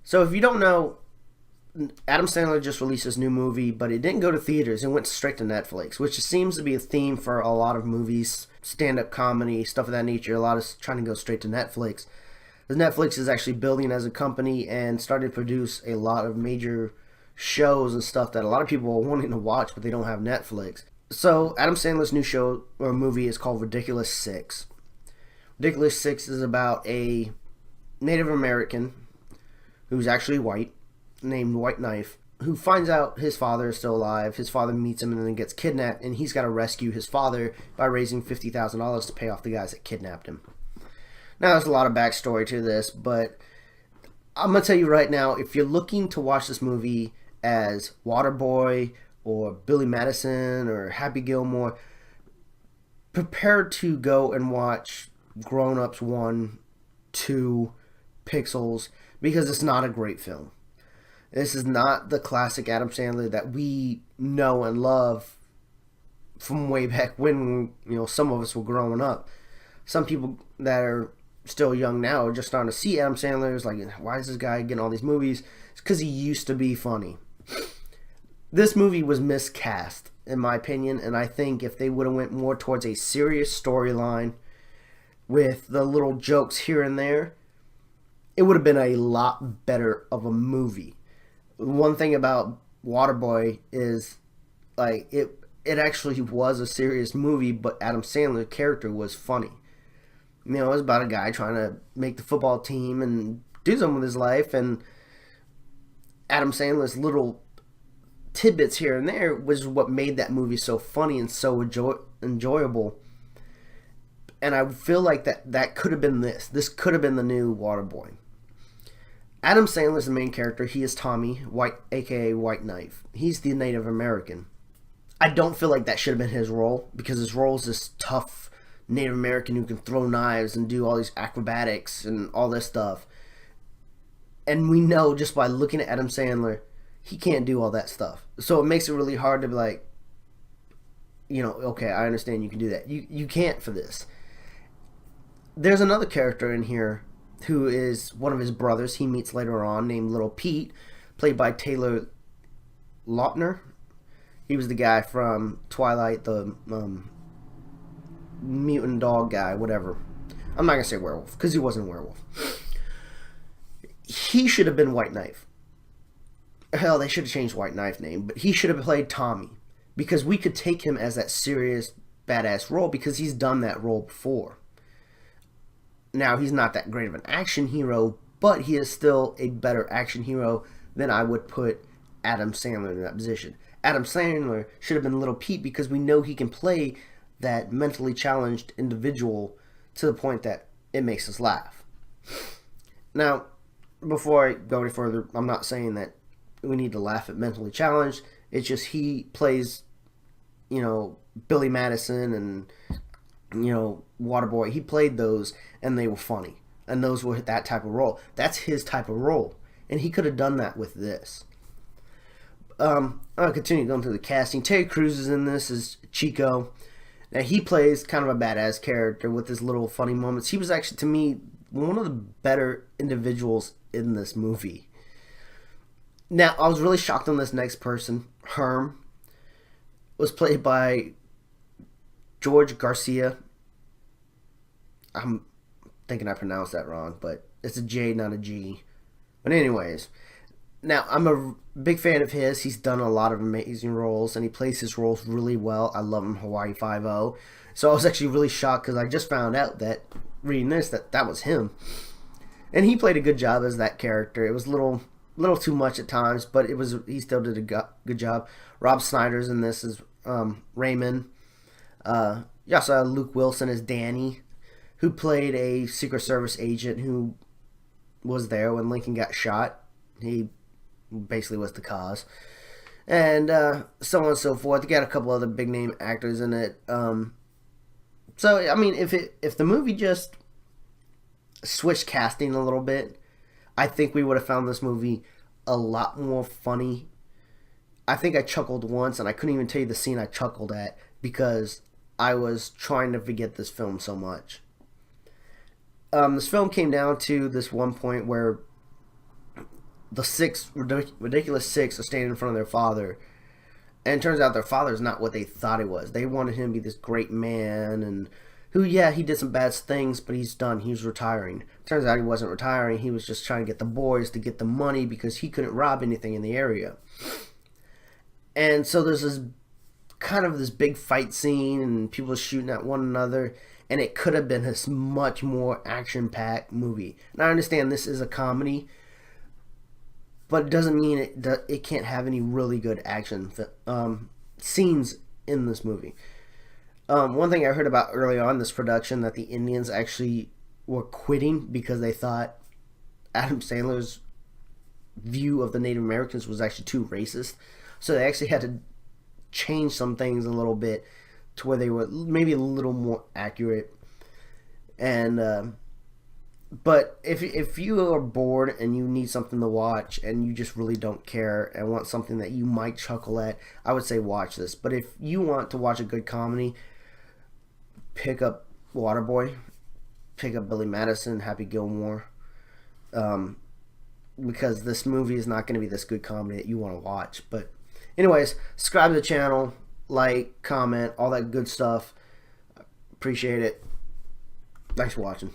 So if you don't know, Adam Sandler just released his new movie, but it didn't go to theaters. It went straight to Netflix, which seems to be a theme for a lot of movies, stand-up comedy, stuff of that nature. A lot of trying to go straight to Netflix. Because Netflix is actually building as a company and started to produce a lot of major shows and stuff that a lot of people are wanting to watch, but they don't have Netflix. So Adam Sandler's new show or movie is called Rdiculous 6. Rdiculous 6 is about a Native American who's actually white, named White Knife, who finds out his father is still alive. His father meets him and then gets kidnapped, and he's got to rescue his father by raising $50,000 to pay off the guys that kidnapped him. Now, there's a lot of backstory to this, but I'm going to tell you right now, if you're looking to watch this movie as Waterboy or Billy Madison or Happy Gilmore, prepare to go and watch Grown Ups 1, 2, Pixels, because it's not a great film. This is not the classic Adam Sandler that we know and love from way back when, some of us were growing up. Some people that are still young now are just starting to see Adam Sandler. It's like, why is this guy getting all these movies? It's because he used to be funny. This movie was miscast, in my opinion, and I think if they would have went more towards a serious storyline with the little jokes here and there, it would have been a lot better of a movie. One thing about Waterboy is, like, it actually was a serious movie, but Adam Sandler's character was funny. It was about a guy trying to make the football team and do something with his life, and Adam Sandler's little tidbits here and there was what made that movie so funny and so enjoyable. And I feel like that could have been this. This could have been the new Waterboy. Adam Sandler's the main character. He is Tommy, White, aka White Knife. He's the Native American. I don't feel like that should have been his role, because his role is this tough Native American who can throw knives and do all these acrobatics and all this stuff. And we know just by looking at Adam Sandler, he can't do all that stuff. So it makes it really hard to be like, okay, I understand you can do that. You can't for this. There's another character in here who is one of his brothers he meets later on, named Little Pete, played by Taylor Lautner. He was the guy from Twilight, the mutant dog guy, whatever. I'm not going to say werewolf, because he wasn't a werewolf. He should have been White Knife. Hell, they should have changed White Knife name, but he should have played Tommy, because we could take him as that serious, badass role, because he's done that role before. Now, he's not that great of an action hero, but he is still a better action hero than I would put Adam Sandler in that position. Adam Sandler should have been Little Pete, because we know he can play that mentally challenged individual to the point that it makes us laugh. Now, before I go any further, I'm not saying that we need to laugh at mentally challenged. It's just he plays, Billy Madison and, Waterboy. He played those, and they were funny. And those were that type of role. That's his type of role. And he could have done that with this. I'll continue going through the casting. Terry Crews is in this as Chico. Now, he plays kind of a badass character with his little funny moments. He was actually, to me, one of the better individuals in this movie. Now, I was really shocked on this next person. Herm was played by George Garcia. I'm thinking I pronounced that wrong, but it's a J, not a G. But anyways, now I'm a big fan of his. He's done a lot of amazing roles, and he plays his roles really well. I love him, Hawaii Five-0. So I was actually really shocked, because I just found out that, reading this, that was him. And he played a good job as that character. It was a little too much at times, but he still did a good job. Rob Snyder's in this as Raymond. You also have Luke Wilson as Danny, who played a Secret Service agent who was there when Lincoln got shot. He basically was the cause. And so on and so forth. You got a couple other big name actors in it. So, I mean, if the movie just switched casting a little bit, I think we would have found this movie a lot more funny. I think I chuckled once, and I couldn't even tell you the scene I chuckled at, because I was trying to forget this film so much. This film came down to this one point where the ridiculous six are standing in front of their father, and it turns out their father's not what they thought he was. They wanted him to be this great man, and who, yeah, he did some bad things, but he's done. He's retiring. Turns out he wasn't retiring. He was just trying to get the boys to get the money because he couldn't rob anything in the area. And so there's this kind of this big fight scene, and people shooting at one another, and it could have been a much more action-packed movie. And I understand this is a comedy, but it doesn't mean it can't have any really good action scenes in this movie. One thing I heard about early on in this production, that the Indians actually were quitting because they thought Adam Sandler's view of the Native Americans was actually too racist. So they actually had to change some things a little bit to where they were maybe a little more accurate. And but if you are bored and you need something to watch and you just really don't care and want something that you might chuckle at, I would say watch this. But if you want to watch a good comedy, pick up Waterboy, pick up Billy Madison, Happy Gilmore, because this movie is not going to be this good comedy that you want to watch. But anyways, subscribe to the channel, like, comment, all that good stuff. Appreciate it. Thanks for watching.